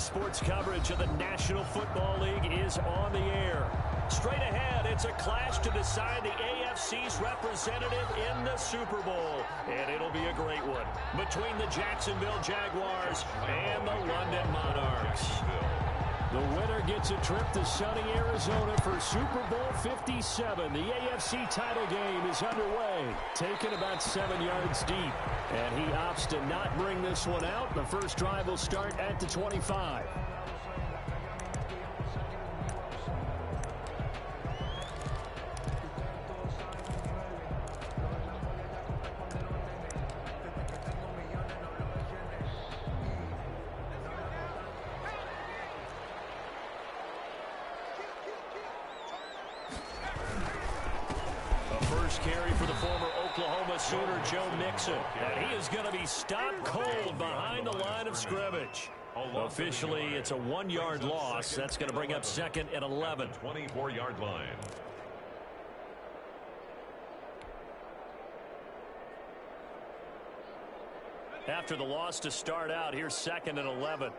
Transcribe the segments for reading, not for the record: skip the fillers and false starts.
sports coverage of the National Football League is on the air. Straight ahead, it's a clash to decide the AFC's representative in the Super Bowl. And it'll be a great one between the Jacksonville Jaguars and the London Monarchs. The winner gets a trip to sunny Arizona for Super Bowl 57. The AFC title game is underway, taken about 7 yards deep. And he opts to not bring this one out. The first drive will start at the 25. Carry for the former Oklahoma Sooner, Joe Mixon. And he is going to be stopped cold behind the line of scrimmage. Officially, it's a 1-yard loss. That's going to bring up second and 11. 24-yard line. After the loss to start out, here's second and 11.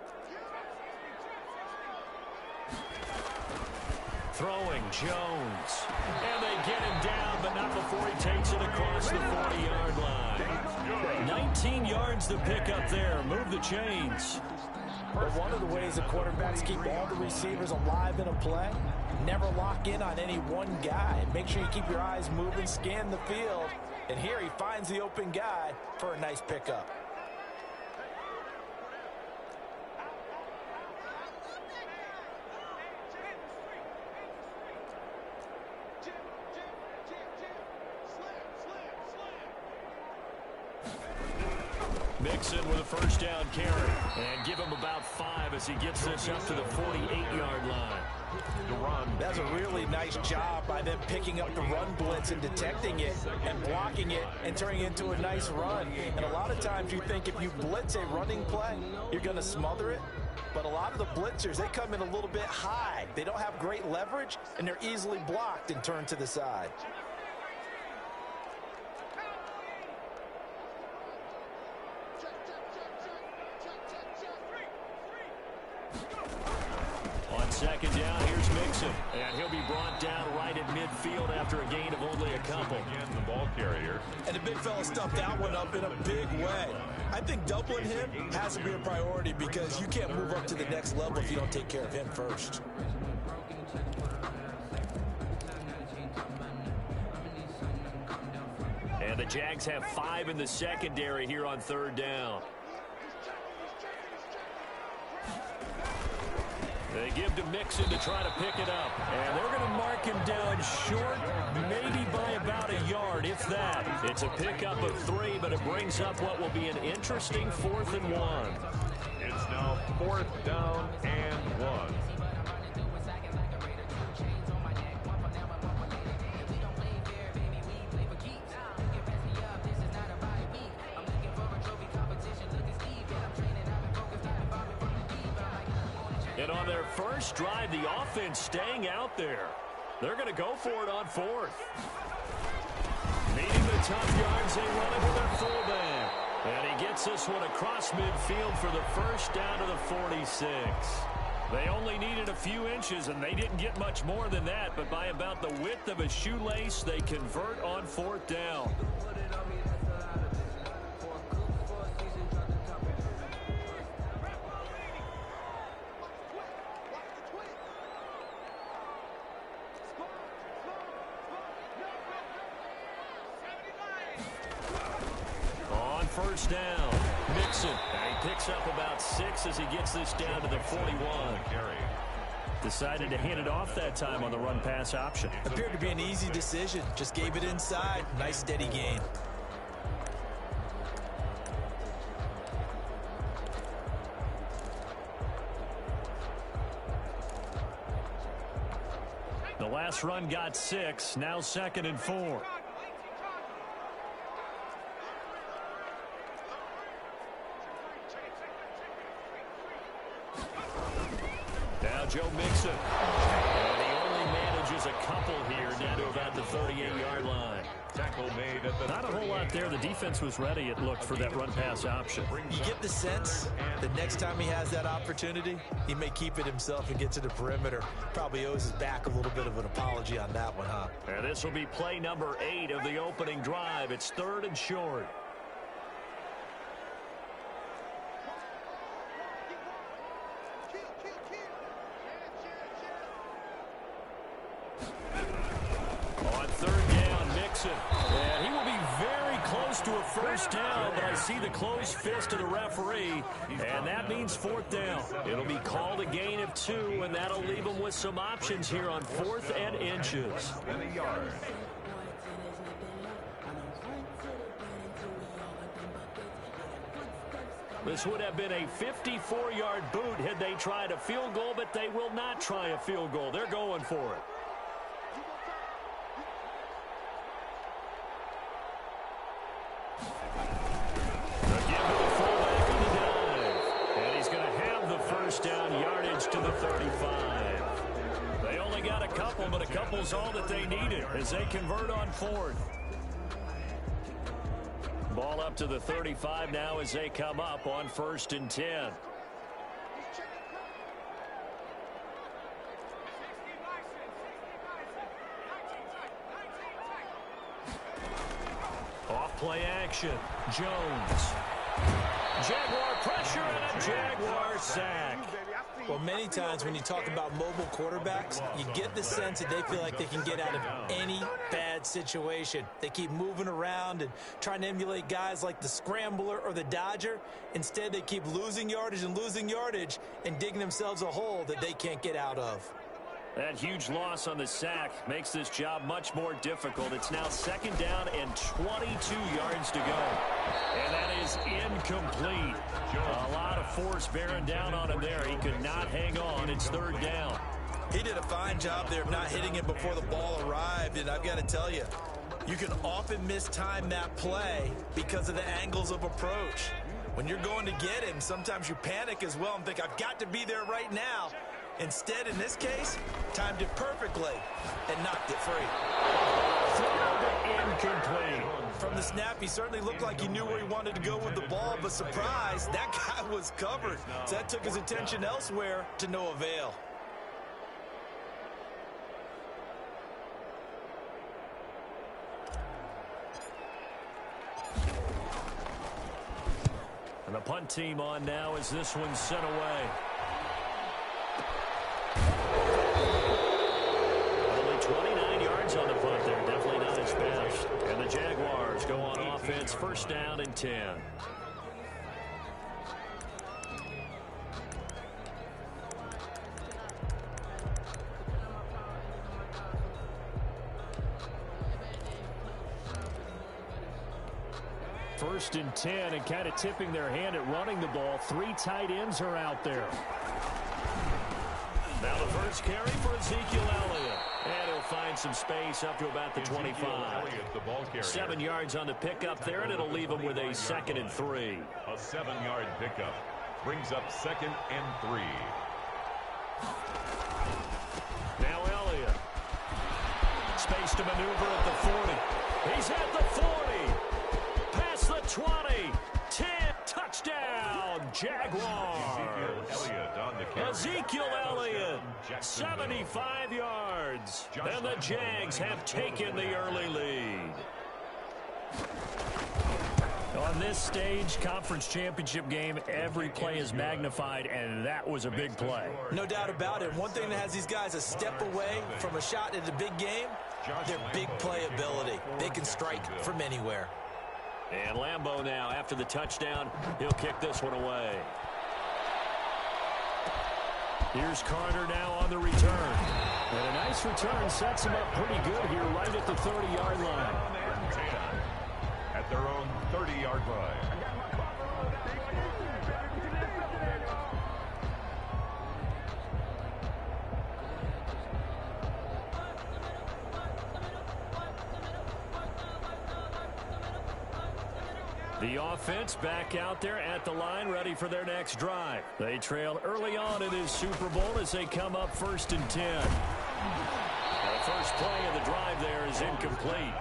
Throwing Jones. And they get him down, but not before he takes it across the 40-yard line. 19 yards to pick up there. Move the chains. But one of the ways the quarterbacks keep all the receivers alive in a play, never lock in on any one guy. Make sure you keep your eyes moving, scan the field. And here he finds the open guy for a nice pickup. Mixon with a first down carry. And give him about 5 as he gets this up to the 48-yard line. That's a really nice job by them picking up the run blitz and detecting it and blocking it and turning it into a nice run. And a lot of times you think if you blitz a running play, you're going to smother it. But a lot of the blitzers, they come in a little bit high. They don't have great leverage, and they're easily blocked and turned to the side. Second down, here's Mixon. And he'll be brought down right at midfield after a gain of only a couple. Again, the ball carrier. And the big fella stuffed that one up in a big way. I think doubling him has to be a priority because you can't move up to the next level if you don't take care of him first. And the Jags have 5 in the secondary here on third down. They give to Mixon to try to pick it up. And they're going to mark him down short, maybe by about a yard, if that. It's a pickup of 3, but it brings up what will be an interesting 4th and 1. It's now 4th down and 1. And on their first drive, the offense staying out there. They're going to go for it on 4th. Needing the tough yards, they run it with their fullback. And he gets this one across midfield for the first down to the 46. They only needed a few inches, and they didn't get much more than that. But by about the width of a shoelace, they convert on 4th down. First down, Mixon. And he picks up about 6 as he gets this down to the 41. Decided to hand it off that time on the run-pass option. Appeared to be an easy decision. Just gave it inside. Nice steady gain. The last run got 6. Now 2nd and 4. Joe Mixon. And he only manages a couple here down to about the 38-yard line. Tackle made at the Not a whole lot there. The defense was ready, it looked, for that run-pass option. You get the sense that next time he has that opportunity, he may keep it himself and get to the perimeter. Probably owes his back a little bit of an apology on that one, huh? And this will be play number 8 of the opening drive. It's 3rd and short. On 3rd down, Mixon. And he will be very close to a first down, but I see the closed fist of the referee, and that means 4th down. It'll be called a gain of 2, and that'll leave him with some options here on 4th and inches. and a yard. This would have been a 54-yard boot had they tried a field goal, but they will not try a field goal. They're going for it. Down yardage to the 35. They only got a couple, but a couple's all that they needed as they convert on 4th. Ball up to the 35 now as they come up on 1st and 10. Off play action. Jones. Jaguar pressure and a Jaguar sack. Well, many times when you talk about mobile quarterbacks, you get the sense that they feel like they can get out of any bad situation. They keep moving around and trying to emulate guys like the Scrambler or the Dodger. Instead, they keep losing yardage and digging themselves a hole that they can't get out of. That huge loss on the sack makes this job much more difficult. It's now 2nd down and 22 yards to go. And that is incomplete. A lot of force bearing down on him there. He could not hang on. It's 3rd down. He did a fine job there of not hitting it before the ball arrived. And I've got to tell you, you can often mistime that play because of the angles of approach. When you're going to get him, sometimes you panic as well and think, I've got to be there right now. Instead, in this case, timed it perfectly and knocked it free. Incomplete. From the snap, he certainly looked like he knew where he wanted to go with the ball, but surprise, that guy was covered. So that took his attention elsewhere to no avail. And the punt team on now as this one's sent away. Only 29 yards on the punt there. Definitely not his best. And the Jaguars go on offense, 1st down and 10. First and 10, and kind of tipping their hand at running the ball. 3 tight ends are out there. Now the first carry for Ezekiel Elliott. And he'll find some space up to about the 25. 7 yards on the pickup there, and it'll leave him with a 2nd and 3. A 7-yard pickup brings up 2nd and 3. Now Elliott. Space to maneuver at the 40. He's at the 40. Past the 20. 10. Touchdown, Jaguars. Ezekiel Elliott, 75 yards. And the Jags have taken the early lead. On this stage, conference championship game, every play is magnified, and that was a big play. No doubt about it. One thing that has these guys a step away from a shot at a big game, their big play ability. They can strike from anywhere. And Lambeau now, after the touchdown, he'll kick this one away. Here's Carter now on the return. And a nice return sets him up pretty good here right at the 30-yard line. At their own 30-yard line. The offense back out there at the line, ready for their next drive. They trail early on in this Super Bowl as they come up 1st and 10. A First play of the drive there is incomplete.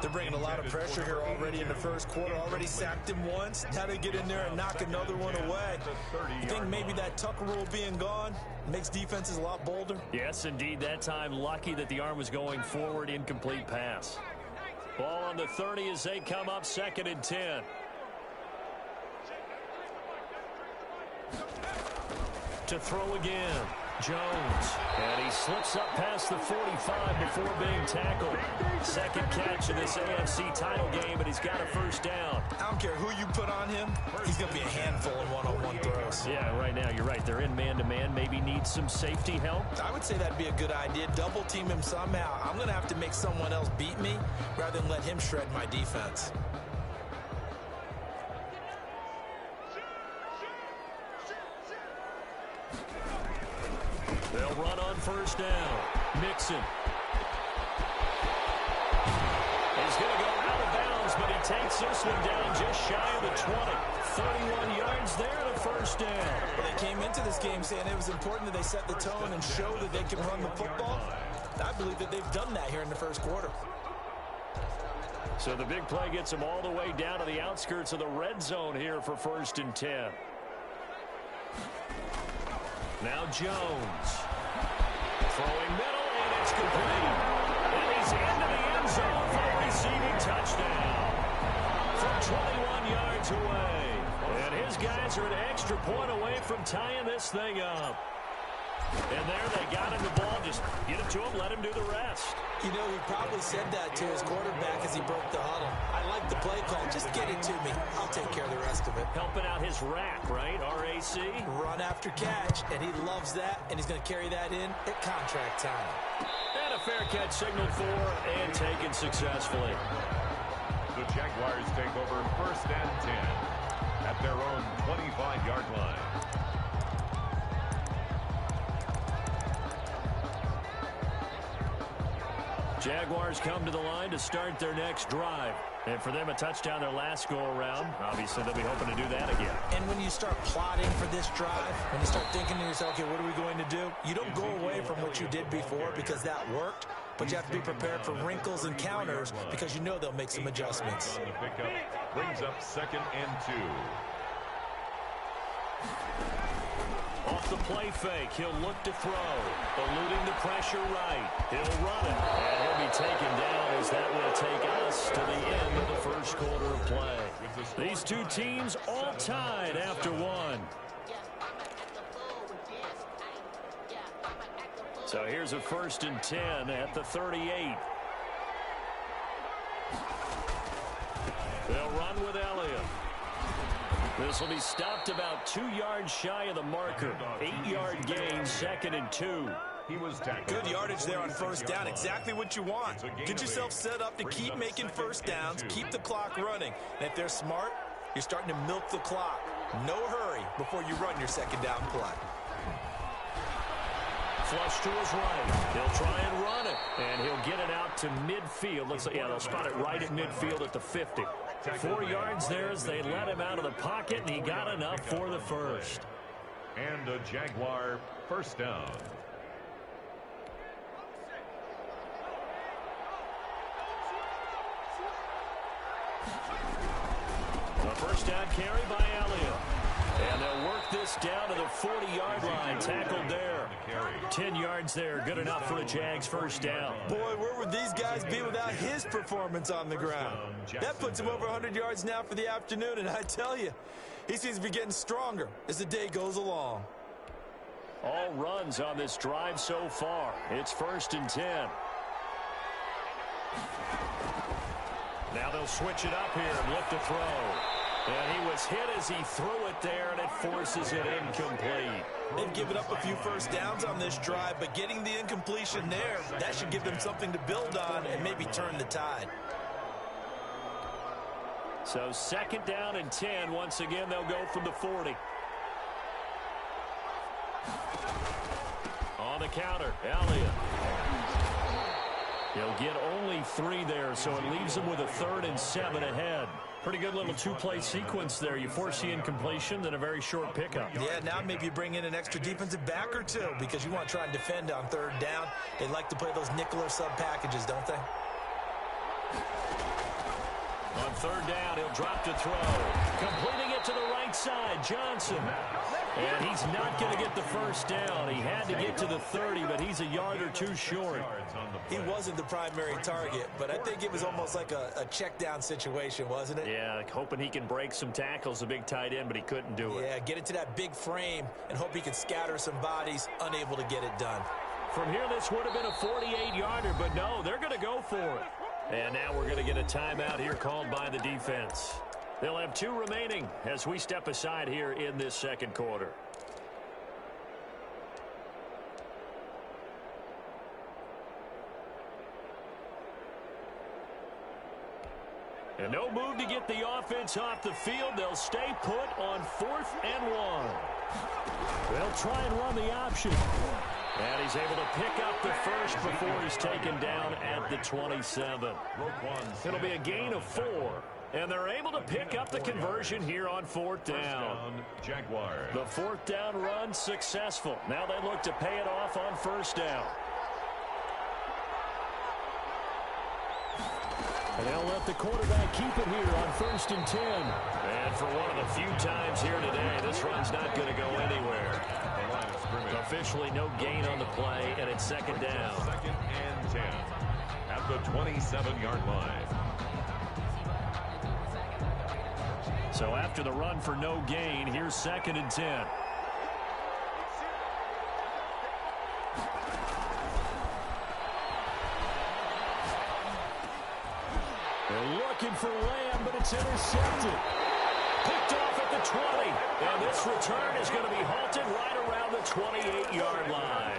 They're bringing a lot of pressure here already in the first quarter. Already sacked him once. Now they get in there and knock another one away. You think maybe that Tucker rule being gone makes defenses a lot bolder? Yes, indeed. That time, lucky that the arm was going forward. Incomplete pass. Ball on the 30 as they come up 2nd and 10. To throw again. Jones. And he slips up past the 45 before being tackled. Second catch in this AFC title game, and he's got a first down. I don't care who you put on him. He's going to be a handful in one-on-one throws. Yeah, right now, you're right. They're in man-to-man. Maybe need some safety help. I would say that'd be a good idea. Double team him somehow. I'm going to have to make someone else beat me rather than let him shred my defense. They'll run on first down. Mixon. He's going to go out of bounds, but he takes this one down just shy of the 20. 31 yards there and a first down. They came into this game saying it was important that they set the tone and show that they can run the football. I believe that they've done that here in the first quarter. So the big play gets them all the way down to the outskirts of the red zone here for 1st and 10. Now Jones. Throwing middle, and it's complete. And he's into the end zone for a receiving touchdown. From 21 yards away. And his guys are an extra point away from tying this thing up. And there they got him the ball. Just get it to him, let him do the rest. You know, he probably said that to his quarterback as he broke the huddle. I like the play call. Just get it to me. I'll take care of the rest of it. Helping out his rack, right? RAC. Run after catch, and he loves that, and he's going to carry that in at contract time. And a fair catch signaled for and taken successfully. The Jaguars take over 1st and 10 at their own 25-yard line. Jaguars come to the line to start their next drive. And for them, a touchdown their last go-around. Obviously, they'll be hoping to do that again. And when you start plotting for this drive, when you start thinking to yourself, okay, what are we going to do? You don't go away from what you did before because that worked, but you have to be prepared for wrinkles and counters because you know they'll make some adjustments. The pickup brings up 2nd and 2. Off the play fake, he'll look to throw. Eluding the pressure right. He'll run it, and he'll be taken down as that will take us to the end of the first quarter of play. These two teams all tied after one. So here's a 1st and 10 at the 38. They'll run with Elliott. This will be stopped about 2 yards shy of the marker. 8-yard gain, 2nd and 2. He was tackled. Good yardage there on first down. Exactly what you want. Get yourself set up to keep making first downs, keep the clock running. And if they're smart, you're starting to milk the clock. No hurry before you run your 2nd down play. Flush to his right. He'll try and run it. And he'll get it out to midfield. Looks like, yeah, they'll spot it right at midfield at the 50. 4 yards there as they let him out of the pocket, and he got enough for the first. And a Jaguar first down. The first down carry by Elliott. And they'll work this down to the 40-yard line. Tackled there. 10 yards there. Good enough for a Jags first down. Boy, where would these guys be without his performance on the ground? That puts him over 100 yards now for the afternoon, and I tell you, he seems to be getting stronger as the day goes along. All runs on this drive so far. It's 1st and 10. Now they'll switch it up here and look to throw. And he was hit as he threw it there, and it forces it incomplete. They've given up a few first downs on this drive, but getting the incompletion there, that should give them something to build on and maybe turn the tide. So 2nd down and 10. Once again, they'll go from the 40. On the counter, Elliott. He'll get only 3 there, so it leaves them with a 3rd and 7 ahead. Pretty good little two-play sequence there. You force the incompletion, then a very short pickup. Yeah, now maybe you bring in an extra defensive back or two because you want to try and defend on third down. They like to play those nickel or sub packages, don't they? On third down, he'll drop to throw. Completing it to the right side, Johnson. And he's not going to get the first down. He had to get to the 30, but he's a yard or two short. He wasn't the primary target, but I think it was almost like a check down situation, wasn't it? Yeah, hoping he can break some tackles, a big tight end, but he couldn't do it. Yeah, get into that big frame and hope he can scatter some bodies, unable to get it done. From here, this would have been a 48-yarder, but no, they're going to go for it. And now we're going to get a timeout here called by the defense. They'll have 2 remaining as we step aside here in this second quarter. And no move to get the offense off the field. They'll stay put on 4th and 1. They'll try and run the option. And he's able to pick up the first before he's taken down at the 27. It'll be a gain of 4. And they're able to pick up the conversion here on 4th down. Jaguars. The 4th down run successful. Now they look to pay it off on 1st down. And they'll let the quarterback keep it here on 1st and 10. And for one of the few times here today, this run's not going to go anywhere. Officially no gain on the play, and it's 2nd down. 2nd and 10 at the 27-yard line. So after the run for no gain, here's 2nd and 10. They're looking for Lamb, but it's intercepted. Picked off at the 20. And this return is going to be halted right around the 28-yard line.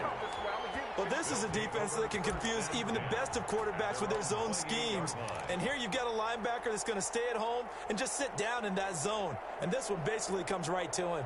Well, this is a defense that can confuse even the best of quarterbacks with their zone schemes. And here you've got a linebacker that's going to stay at home and just sit down in that zone. And this one basically comes right to him.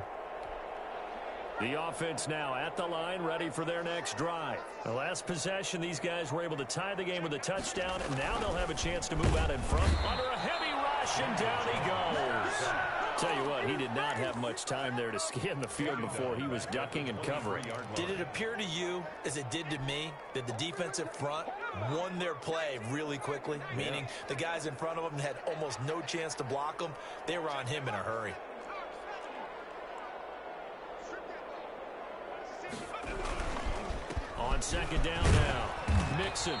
The offense now at the line, ready for their next drive. The last possession, these guys were able to tie the game with a touchdown, and now they'll have a chance to move out in front under a heavy rush, and down he goes. Tell you what, he did not have much time there to scan the field before he was ducking and covering. Did it appear to you, as it did to me, that the defensive front won their play really quickly? Meaning the guys in front of them had almost no chance to block them. They were on him in a hurry. On 2nd down now, Mixon.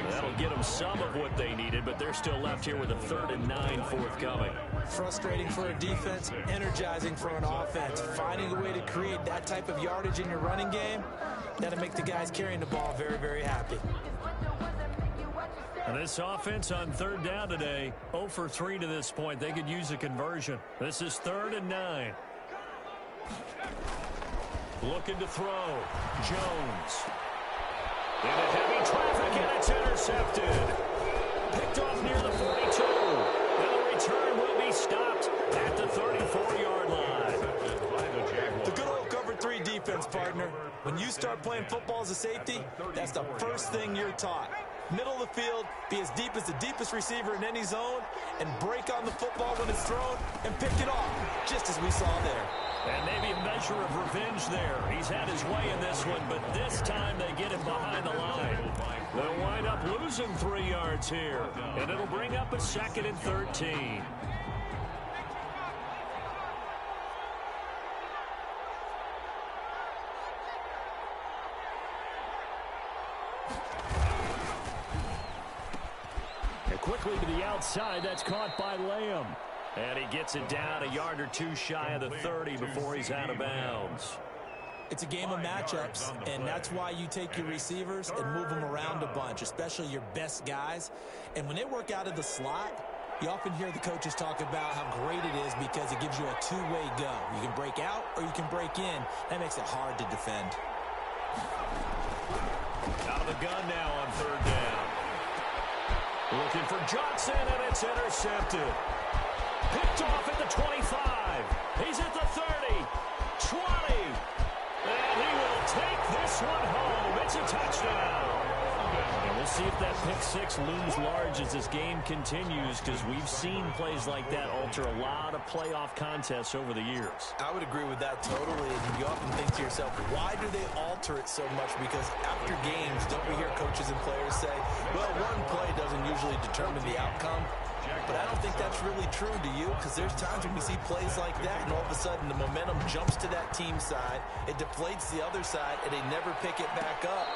That'll get them some of what they needed, but they're still left here with a 3rd and 9 forthcoming. Frustrating for a defense, energizing for an offense. Finding a way to create that type of yardage in your running game, that'll make the guys carrying the ball very, very happy. And this offense on 3rd down today, 0 for 3 to this point. They could use a conversion. This is 3rd and 9. Looking to throw. Jones. Into heavy traffic, and it's intercepted. Picked off near the 42. And the return will be stopped at the 34-yard line. The good old cover 3 defense, partner. When you start playing football as a safety, that's the first thing you're taught. Middle of the field, be as deep as the deepest receiver in any zone, and break on the football when it's thrown, and pick it off, just as we saw there. And maybe a measure of revenge there. He's had his way in this one, but this time they get him behind the line. They'll wind up losing 3 yards here, and it'll bring up a 2nd and 13. And quickly to the outside, that's caught by Lamb. And he gets it down a yard or two shy of the 30 before he's out of bounds. It's a game of matchups, and that's why you take your receivers and move them around a bunch, especially your best guys. And when they work out of the slot, you often hear the coaches talk about how great it is because it gives you a two-way go. You can break out or you can break in. That makes it hard to defend. Out of the gun now on 3rd down. Looking for Johnson, and it's intercepted. Picked off at the 25. He's at the 30, 20. And he will take this one home. It's a touchdown. And we'll see if that pick six looms large as this game continues, because we've seen plays like that alter a lot of playoff contests over the years. I would agree with that totally. And you often think to yourself, why do they alter it so much? Because after games, don't we hear coaches and players say, well, one play doesn't usually determine the outcome. But I don't think that's really true, do you? Because there's times when we see plays like that, and all of a sudden the momentum jumps to that team side, it deflates the other side, and they never pick it back up.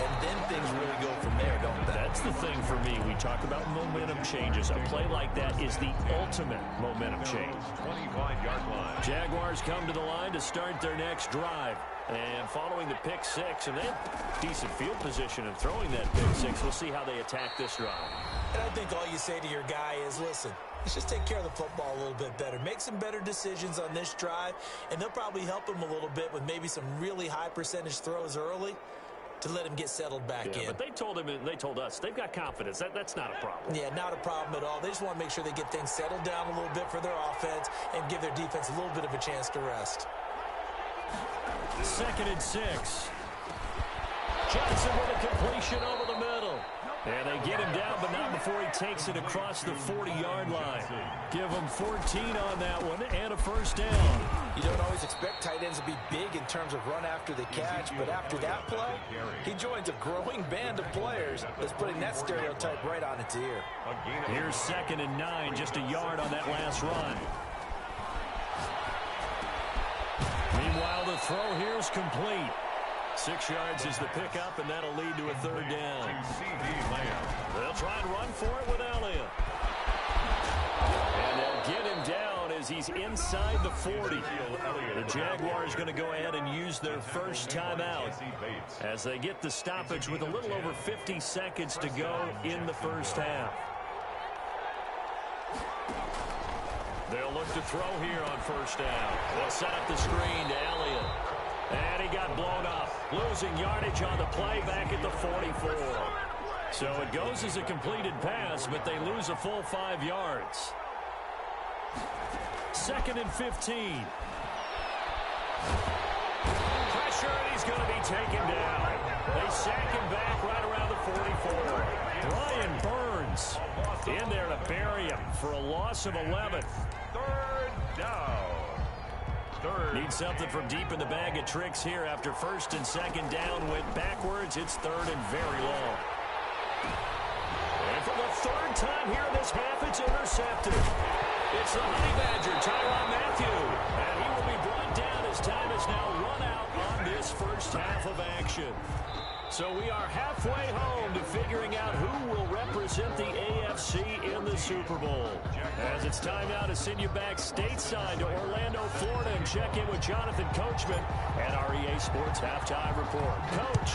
And then things really go from there, don't they? That's the thing for me. We talk about momentum changes. A play like that is the ultimate momentum change. 25-yard line. Jaguars come to the line to start their next drive. And following the pick six, and they have decent field position in throwing that pick six. We'll see how they attack this drive. And I think all you say to your guy is, listen, let's just take care of the football a little bit better. Make some better decisions on this drive, and they'll probably help him a little bit with maybe some really high percentage throws early to let him get settled back in. But they told him, and they told us, they've got confidence. That's not a problem. Yeah, not a problem at all. They just want to make sure they get things settled down a little bit for their offense and give their defense a little bit of a chance to rest. 2nd and 6. Johnson with a completion over the middle. And they get him down, but not before he takes it across the 40-yard line. Give him 14 on that one and a first down. You don't always expect tight ends to be big in terms of run after the catch, but after that play, he joins a growing band of players that's putting that stereotype right on its ear. Here's 2nd and 9, just a yard on that last run. Meanwhile, the throw here is complete. 6 yards is the pickup, and that'll lead to a third down. They'll try and run for it with Elliott. And they'll get him down as he's inside the 40. The Jaguars going to go ahead and use their first timeout as they get the stoppage with a little over 50 seconds to go in the first half. They'll look to throw here on first down. They'll set up the screen to Elliott. And he got blown up, losing yardage on the play back at the 44. So it goes as a completed pass, but they lose a full 5 yards. 2nd and 15. Pressure, and he's going to be taken down. They sack him back right around the 44. Brian Burns in there to bury him for a loss of 11. 3rd down. Need something from deep in the bag of tricks here after 1st and 2nd down went backwards. It's 3rd and very long. And for the 3rd time here in this half, it's intercepted. It's the Honey Badger, Tyrann Mathieu. And he will be brought down as time is now run out on this first half of action. So we are halfway home to figuring out who will represent the AFC in the Super Bowl. As it's time now to send you back stateside to Orlando, Florida, and check in with Jonathan Coachman and our EA Sports Halftime Report. Coach,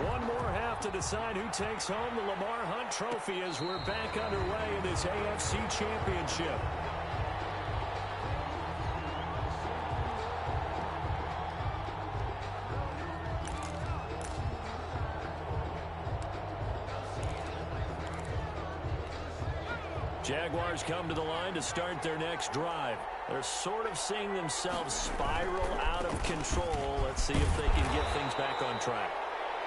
one more half to decide who takes home the Lamar Hunt Trophy as we're back underway in this AFC Championship. Jaguars come to the line to start their next drive. They're sort of seeing themselves spiral out of control. Let's see if they can get things back on track.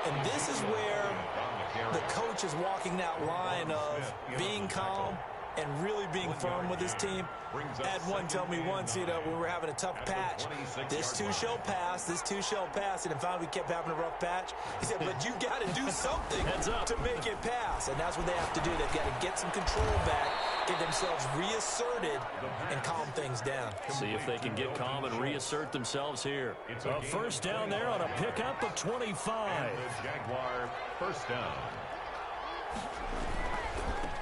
And this is where the coach is walking that line of being calm and really being firm with his team. I had one tell me once, you know, when we were having a tough patch, this too shall pass, this too shall pass. And finally we kept having a rough patch. He said, but you got to do something to make it pass. And that's what they have to do. They've got to get some control back, get themselves reasserted, and calm things down. See if they can get calm and reassert themselves here. A first down there on a pickup of 25. Jaguar first down.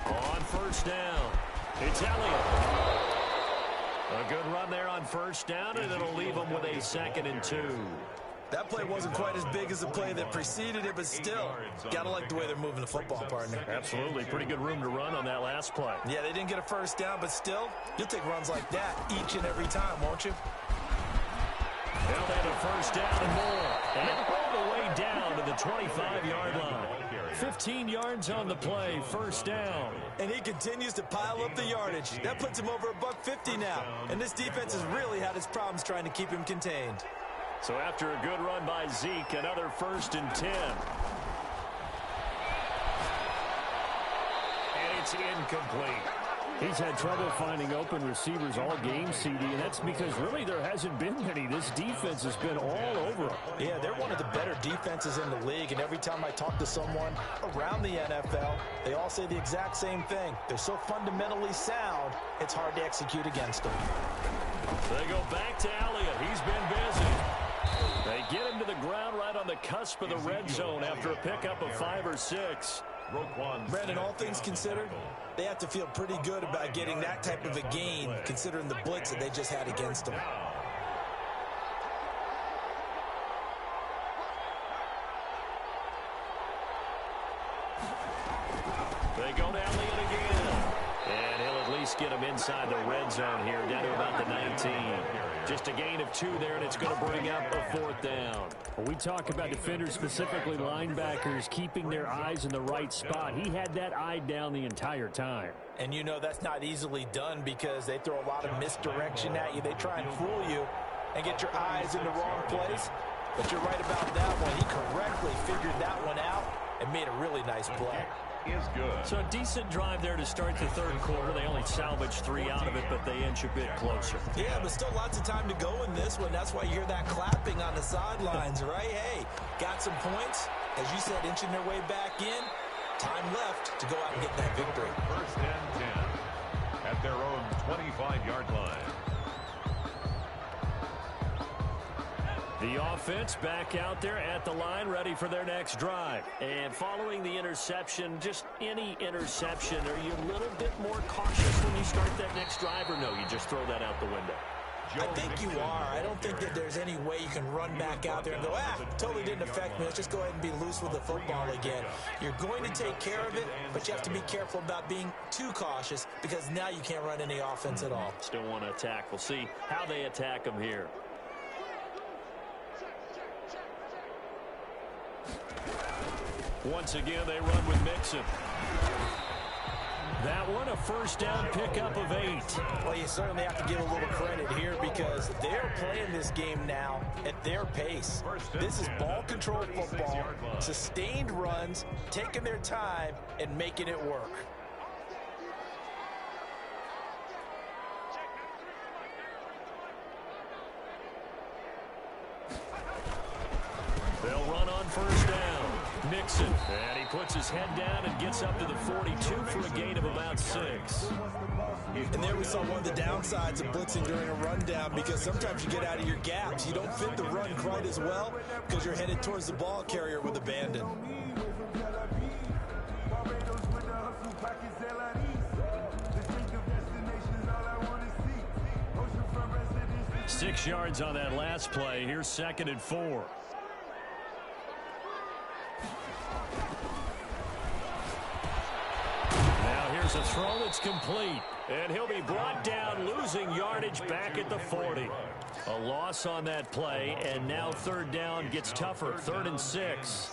On first down, it's Elliott. A good run there on first down, and it'll leave them with a 2nd and 2. That play wasn't quite as big as the play that preceded it, but still, gotta like the way they're moving the football, partner. Absolutely. Pretty good room to run on that last play. Yeah, they didn't get a first down, but still, you'll take runs like that each and every time, won't you? Now they have a first down and more. And all the way down to the 25-yard line. 15 yards on the play, first down. And he continues to pile up the yardage. That puts him over $150 now. And this defense has really had its problems trying to keep him contained. So after a good run by Zeke, another 1st and 10. is incomplete. He's had trouble finding open receivers all game, CD, and that's because really there hasn't been many. This defense has been all over him. Yeah, they're one of the better defenses in the league, and every time I talk to someone around the NFL, they all say the exact same thing. They're so fundamentally sound, it's hard to execute against them. They go back to Elliott. He's been busy. They get him to the ground right on the cusp of the red zone after a pickup of 5 or 6. Brandon, all things considered, they have to feel pretty good about getting that type of a gain, considering the blitz that they just had against them. They go to Elliott again. And he'll at least get him inside the red zone here, down to about the 19. Just a gain of 2 there, and it's going to bring up a 4th down. When we talk about defenders, specifically linebackers, keeping their eyes in the right spot. He had that eye down the entire time. And you know that's not easily done because they throw a lot of misdirection at you. They try and fool you and get your eyes in the wrong place. But you're right about that one. He correctly figured that one out and made a really nice play. Is good. So a decent drive there to start the 3rd quarter. They only salvaged 3 out of it, but they inch a bit closer. Yeah, but still lots of time to go in this one. That's why you hear that clapping on the sidelines, right? Hey, got some points. As you said, inching their way back in. Time left to go out and get that victory. 1st and 10 at their own 25-yard line. The offense back out there at the line, ready for their next drive. And following the interception, just any interception, are you a little bit more cautious when you start that next drive, or no, you just throw that out the window? I think you are. I don't think that there's any way you can run back out there and go, totally didn't affect me. Let's just go ahead and be loose with the football again. You're going to take care of it, but you have to be careful about being too cautious because now you can't run any offense at all. Still want to attack. We'll see how they attack them here. Once again, they run with Mixon. That one, a 1st down pickup of 8. Well, you certainly have to give a little credit here because they're playing this game now at their pace. This is ball control football, sustained runs, taking their time, and making it work. They'll run on 1st down. Mixon, and he puts his head down and gets up to the 42 for a gain of about 6. And there we saw one of the downsides of blitzing during a rundown because sometimes you get out of your gaps. You don't fit the run quite as well because you're headed towards the ball carrier with abandon. Six yards on that last play. Here's 2nd and 4. Here's a throw that's complete, and he'll be brought down, losing yardage back at the 40. A loss on that play, and now 3rd down gets tougher, 3rd and 6.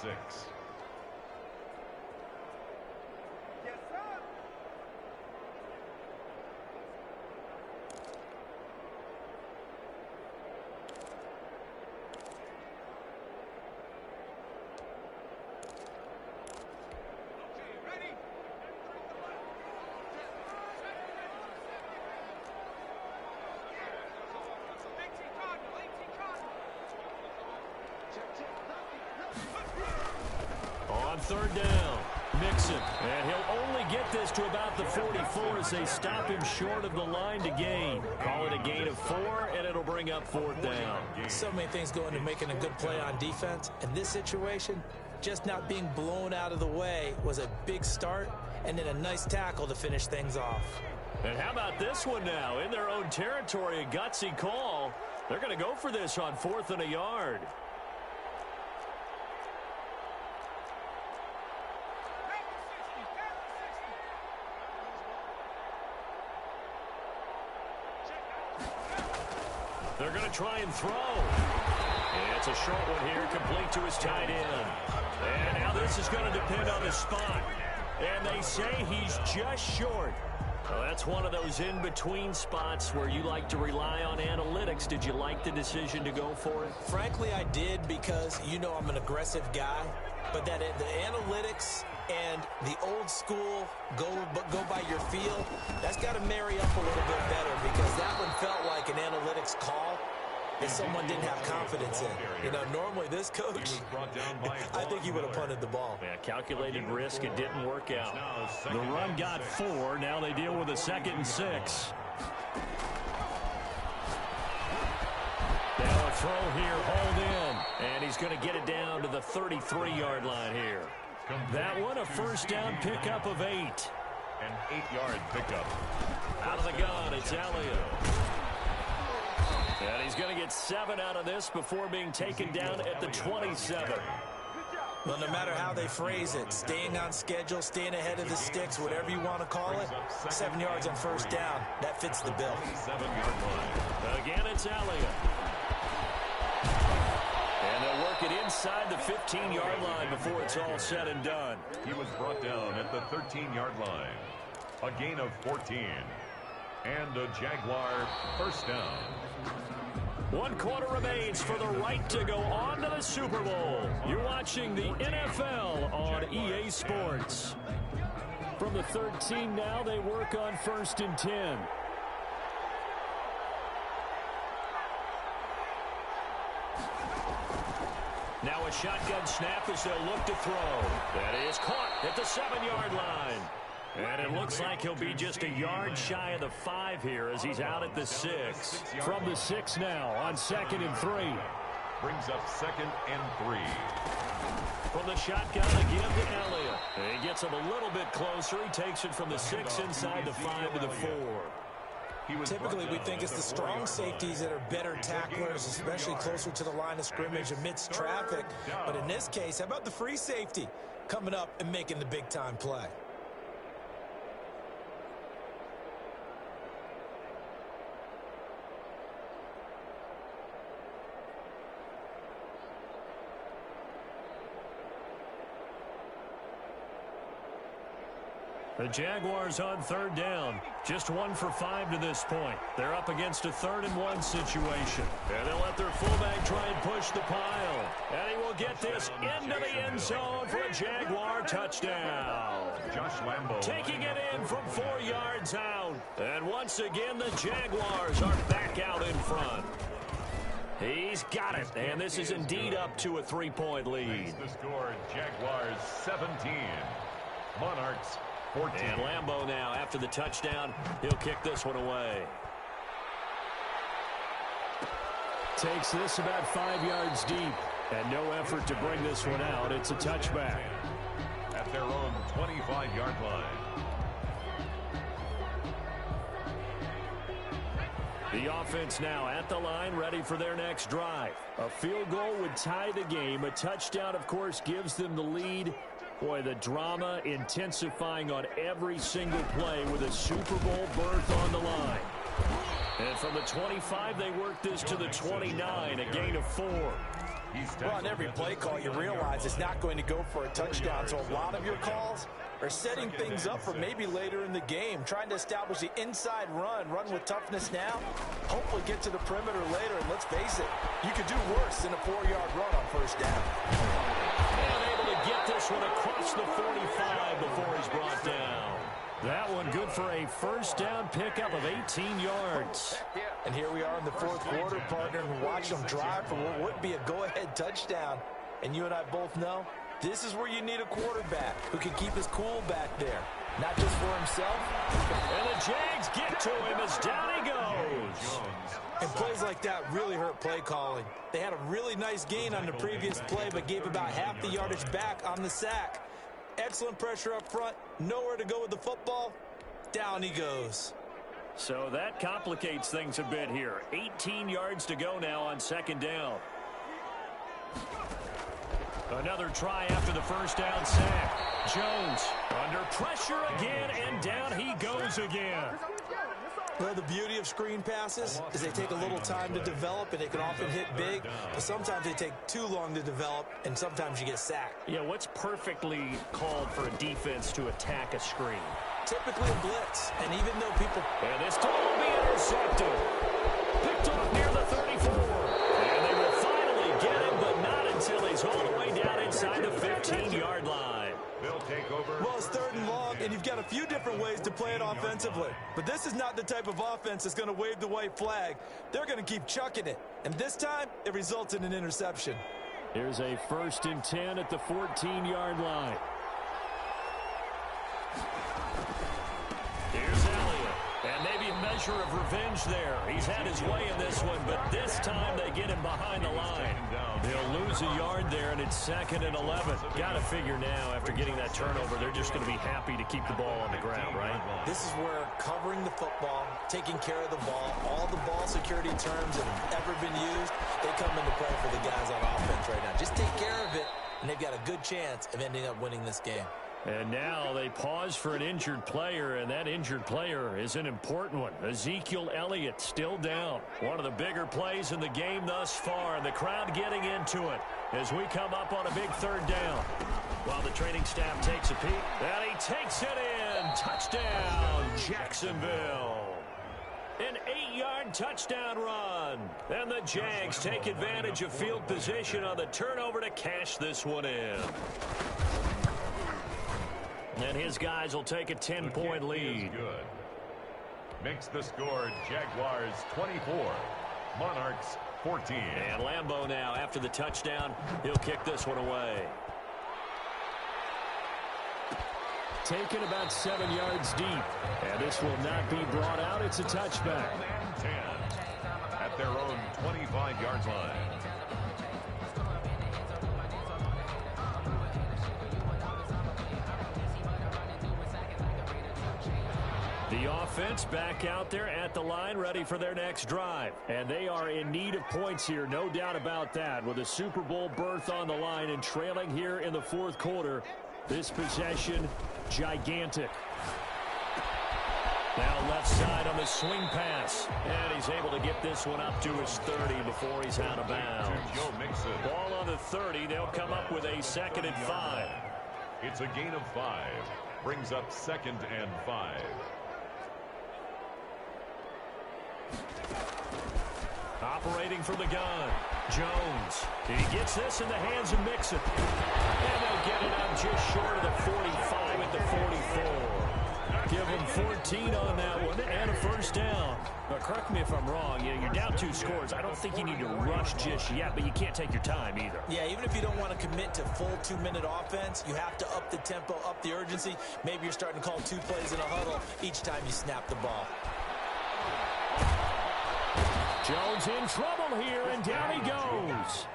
On 3rd down, Mixon, and he'll only get this to about the 44 as they stop him short of the line to gain. Call it a gain of 4, and it'll bring up 4th down. So many things go into making a good play on defense. In this situation, just not being blown out of the way was a big start, and then a nice tackle to finish things off. And how about this one now? In their own territory, a gutsy call. They're going to go for this on 4th and a yard. They're going to try and throw. And it's a short one here, complete to his tight end. And now this is going to depend on the spot. And they say he's just short. Well, that's one of those in-between spots where you like to rely on analytics. Did you like the decision to go for it? Frankly, I did because, you know, I'm an aggressive guy. But the analytics and the old school go by your feel, that's got to marry up a little bit better, because that one felt like an analytics call that someone didn't have confidence in. You know, normally this coach, I think he would have punted the ball. Yeah, calculated risk. It didn't work out. The run got 4. Now they deal with a 2nd and 6. Now a throw here, hauled in. And he's going to get it down to the 33-yard line here. That one, a first down pickup of 8. An 8-yard pickup. Out of the gun, it's Elliott. And he's going to get 7 out of this before being taken down at the 27. Well, no matter how they phrase it, staying on schedule, staying ahead of the sticks, whatever you want to call it, 7 yards on first down, that fits the bill. 7-yard line. Again, it's Elliott. And they'll work it inside the 15-yard line before it's all said and done. He was brought down at the 13-yard line. A gain of 14. And a Jaguar first down. 1 quarter remains for the right to go on to the Super Bowl. You're watching the NFL on EA Sports. From the 13 now, they work on 1st and 10. Now a shotgun snap as they'll look to throw. That is caught at the 7-yard line. And it looks like he'll be just a yard shy of the 5 here as he's out at the 6. From the 6 now on 2nd and 3. Brings up 2nd and 3. From the shotgun again to Elliott. And he gets him a little bit closer. He takes it from the 6 inside the 5 to the 4. Typically, we think it's the strong safeties that are better tacklers, especially closer to the line of scrimmage amidst traffic. But in this case, how about the free safety coming up and making the big-time play? The Jaguars on 3rd down. Just 1 for 5 to this point. They're up against a 3rd and 1 situation. And they'll let their fullback try and push the pile. And he will get this into the end zone for a Jaguar touchdown. Josh Lambo taking it in from 4 yards out. And once again, the Jaguars are back out in front. He's got it, and this is indeed up to a 3-point lead. The score, Jaguars 17, Monarchs 14. And Lambo now, after the touchdown, he'll kick this one away. Takes this about 5 yards deep, and no effort to bring this one out. It's a touchback. At their own 25-yard line. The offense now at the line, ready for their next drive. A field goal would tie the game. A touchdown, of course, gives them the lead. Boy, the drama intensifying on every single play with a Super Bowl berth on the line. And from the 25, they work this to the 29, a gain of 4. Well, on every play call, you realize it's not going to go for a touchdown. So a lot of your calls are setting things up for maybe later in the game, trying to establish the inside run with toughness now, hopefully get to the perimeter later. And let's face it, you could do worse than a 4-yard run on first down. And able to get this one across the 45 before he's brought down. That one good for a first down pickup of 18 yards. And here we are in the 4th quarter, partner, and watch them drive for what would be a go-ahead touchdown. And you and I both know this is where you need a quarterback who can keep his cool back there, not just for himself. And the Jags get to him as down he goes. And plays like that really hurt play calling. They had a really nice gain on the previous play, but gave about half the yardage back on the sack. Excellent pressure up front, nowhere to go with the football. Down he goes. So that complicates things a bit here. 18 yards to go now on 2nd down. Another try after the first down sack. Jones under pressure again, and down he goes again. Well, the beauty of screen passes is they take a little time to develop, and they can often hit big, but sometimes they take too long to develop, and sometimes you get sacked. Yeah, what's perfectly called for a defense to attack a screen? Typically a blitz, and even though people... And this time will be intercepted. Picked off near the 34. And they will finally get him, but not until he's all the way down inside the 15-yard line. They'll take over. Well, it's 3rd and long, and you've got a few different ways to play it offensively. But this is not the type of offense that's going to wave the white flag. They're going to keep chucking it. And this time, it results in an interception. Here's a 1st and 10 at the 14-yard line. Here's Elliott. And maybe a measure of revenge there. He's had his way in this one, but this time they get him behind the line. They'll lose a yard there, and it's 2nd and 11. Got to figure now, after getting that turnover, they're just going to be happy to keep the ball on the ground, right? This is where covering the football, taking care of the ball, all the ball security terms that have ever been used, they come into play for the guys on offense right now. Just take care of it, and they've got a good chance of ending up winning this game. And now they pause for an injured player, and that injured player is an important one. Ezekiel Elliott still down. One of the bigger plays in the game thus far, and the crowd getting into it as we come up on a big 3rd down. While the training staff takes a peek, and he takes it in. Touchdown, Jacksonville. An 8-yard touchdown run. And the Jags take advantage of field position on the turnover to cash this one in. And his guys will take a 10-point lead. Good. Makes the score Jaguars 24, Monarchs 14. And Lambeau now, after the touchdown, he'll kick this one away. Taken about 7 yards deep. And this will not be brought out. It's a touchback. 10 at their own 25-yard line. The offense back out there at the line, ready for their next drive. And they are in need of points here, no doubt about that. With a Super Bowl berth on the line and trailing here in the 4th quarter, this possession, gigantic. Now left side on the swing pass. And he's able to get this one up to his 30 before he's out of bounds. Ball on the 30. They'll come up with a 2nd and 5. It's a gain of 5. Brings up 2nd and 5. Operating from the gun, Jones. He gets this in the hands of Mixon. And they'll get it up just short of the 45 at the 44. Give him 14 on that one and a 1st down. But correct me if I'm wrong. You're down 2 scores. I don't think you need to rush just yet, but you can't take your time either. Yeah, even if you don't want to commit to full 2-minute offense, you have to up the tempo, up the urgency. Maybe you're starting to call 2 plays in a huddle each time you snap the ball. Jones in trouble here, and down he goes.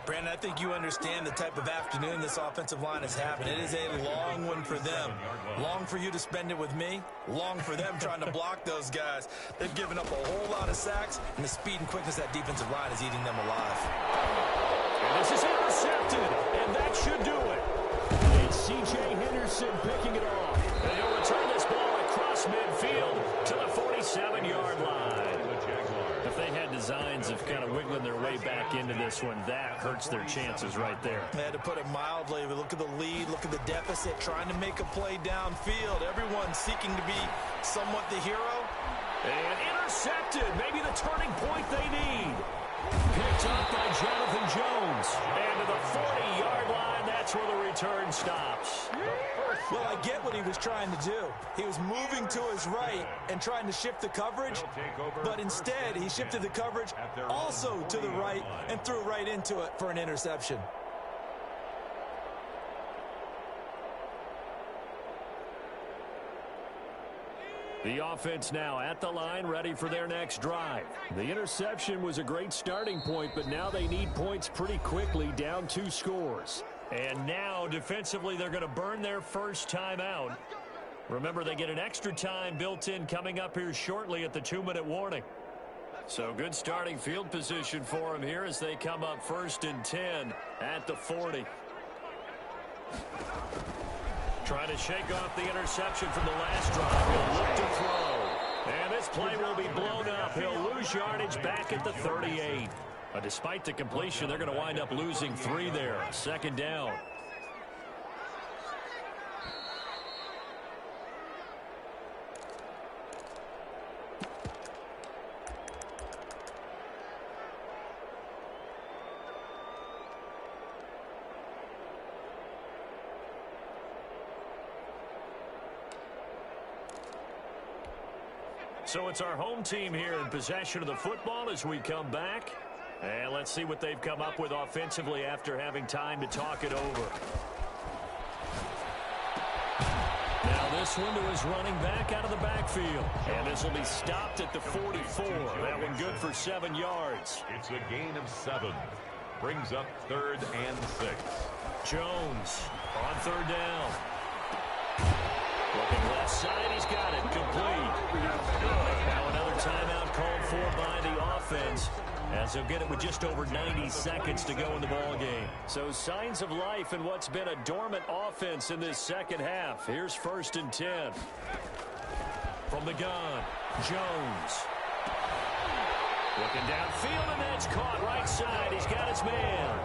Brandon, I think you understand the type of afternoon this offensive line is having. It is a long one for them. Long for you to spend it with me. Long for them trying to block those guys. They've given up a whole lot of sacks, and the speed and quickness of that defensive line is eating them alive. And this is intercepted, and that should do it. It's C.J. Henderson picking it off. And he'll return this ball across midfield to the 47-yard line. If they had designs of kind of wiggling their way back into this one, that hurts their chances right there. They had to put it mildly, but look at the lead, look at the deficit, trying to make a play downfield. Everyone seeking to be somewhat the hero. And intercepted, maybe the turning point they need. Picked up by Jonathan Jones. And to the 40-yard line, that's where the return stops. Well, I get what he was trying to do. He was moving to his right and trying to shift the coverage, but instead he shifted the coverage also to the right and threw right into it for an interception. The offense now at the line, ready for their next drive. The interception was a great starting point, but now they need points pretty quickly, down 2 scores. And now, defensively, they're going to burn their first time out. Remember, they get an extra time built in coming up here shortly at the 2-minute warning. So good starting field position for them here as they come up 1st and 10 at the 40. Trying to shake off the interception from the last drive. He'll look to throw. And this play will be blown up. He'll lose yardage back at the 38. Despite the completion, they're going to wind up losing 3 there. 2nd down. So it's our home team here in possession of the football as we come back. And let's see what they've come up with offensively after having time to talk it over. Now this one to his running back out of the backfield. And this will be stopped at the 44. That one good for 7 yards. It's a gain of 7. Brings up 3rd and 6. Jones on 3rd down. Looking left side, he's got it, complete. Now another timeout called for by the offense, as they'll get it with just over 90 seconds to go in the ball game. So signs of life in what's been a dormant offense in this second half. Here's 1st and 10. From the gun, Jones. Looking downfield, and that's caught right side. He's got his man.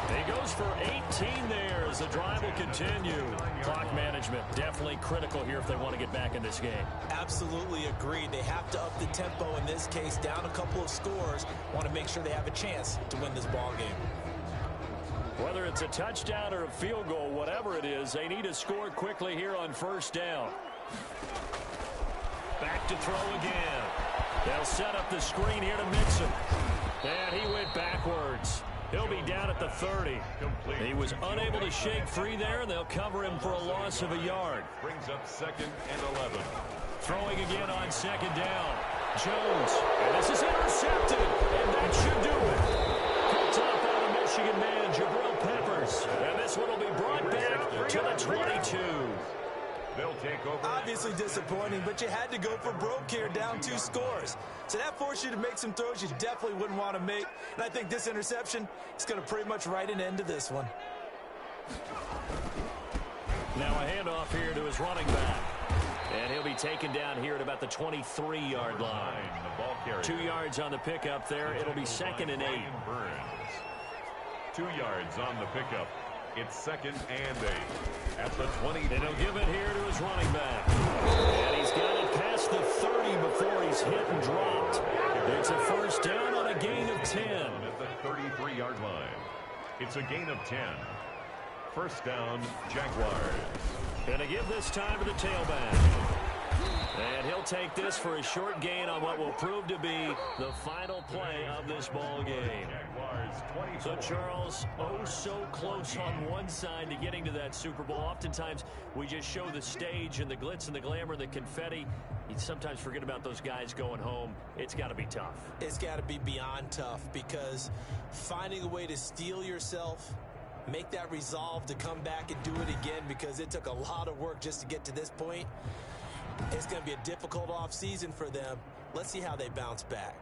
He goes for 18 there as the drive will continue. Clock management definitely critical here if they want to get back in this game. Absolutely agreed. They have to up the tempo in this case, down a couple of scores. Want to make sure they have a chance to win this ball game. Whether it's a touchdown or a field goal, whatever it is, they need to score quickly here on 1st down. Back to throw again. They'll set up the screen here to Mixon. And he went backwards. He'll be down at the 30. He was unable to shake free there, and they'll cover him for a loss of a yard. Brings up 2nd and 11. Throwing again on 2nd down. Jones. And this is intercepted. And that should do it. Picked up by the Michigan man, Jabril Peppers. And this one will be brought back to the 22. They'll take over. Obviously disappointing, but you had to go for broke here, down 2 scores. So that forced you to make some throws you definitely wouldn't want to make. And I think this interception is going to pretty much write an end to this one. Now a handoff here to his running back. And he'll be taken down here at about the 23-yard line. The ball carrier. 2 yards on the pickup there. It'll be 2nd and 8. 2 yards on the pickup. It's 2nd and 8. At the 20. And he'll give it here to his running back. And he's got it past the 30 before he's hit and dropped. It's a 1st down on a gain of 10. At the 33-yard line. It's a gain of 10. 1st down, Jaguars. Gonna give this time to the tailback. And he'll take this for a short gain on what will prove to be the final play of this ball game. So, Charles, oh so close on one side to getting to that Super Bowl. Oftentimes, we just show the stage and the glitz and the glamour, the confetti. You sometimes forget about those guys going home. It's got to be tough. It's got to be beyond tough, because finding a way to steel yourself, make that resolve to come back and do it again, because it took a lot of work just to get to this point. It's going to be a difficult offseason for them. Let's see how they bounce back.